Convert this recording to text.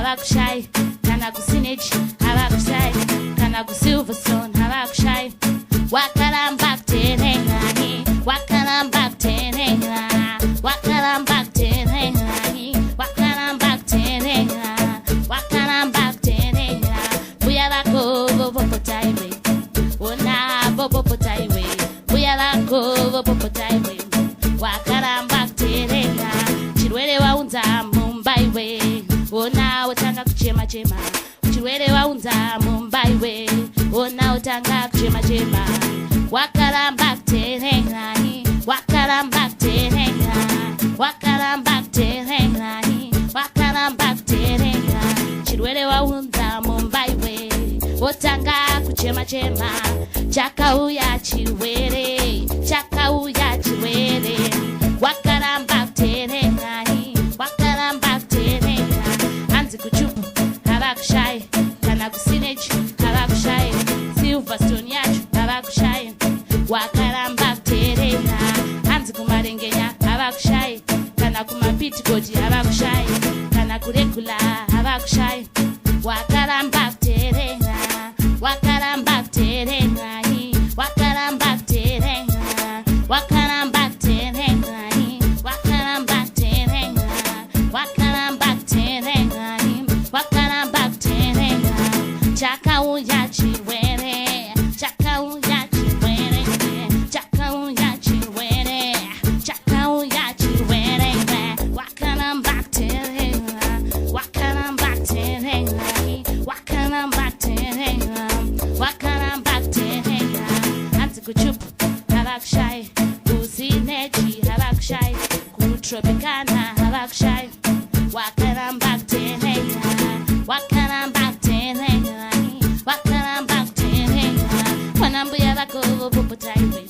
havakushai, kana kusinechi havakushai, kana kusilverstone havakushai. Wakaramba kuterera, wakaramba kuterera, wakaramba kuterera, wakaramba kuterera, wakaramba kuterera. Buya lako bobopotaiwe, ona bobopotaiwe. Buya lako bobopotaiwe, wakaramba kuterera. Chirwere waunza mumbaiwe, ona utanga kuchema chema. Chirwere waunza mumbaiwe, ona utanga kuchema chema. Wakaramba kuterera, wakaramba kuterera, wakaramba kuterera, wakaramba kuterera. Chirwere waunza mumbaiwe, otanga kuchema chema. Chakauya chirwere, chakauya chirwere. Wakaramba kuterera, wakaramba kuterera. Hanzi kuchupu havakushai, kana kusinechi havakushai. Silverstone yachu havakushai, wakaramba kuterera. Hanzi kumarengenya havakushai, kana kumapitikoji havakushai, kana kuregula havakushai. Wakaramba kuterera, wakaramba kuterera, wakaramba kuterera, wakaramba kuterera, wakaramba kuterera, wakaramba kuterera, wakaramba kuterera. Chakauya chirwere, chakauya chirwere, chakauya chirwere, chakauya chirwere. Wakaramba kuterera, wakaramba kuterera, wakaramba kuterera, wakaramba kuterera. Hanzi kuchupu havakushai, kusinechi havakushai, kutropicana havakushai. Wakaramba kuterera, wakaramba kuterera, wakaramba kuterera. Wanambuya lako bobopotaiwe,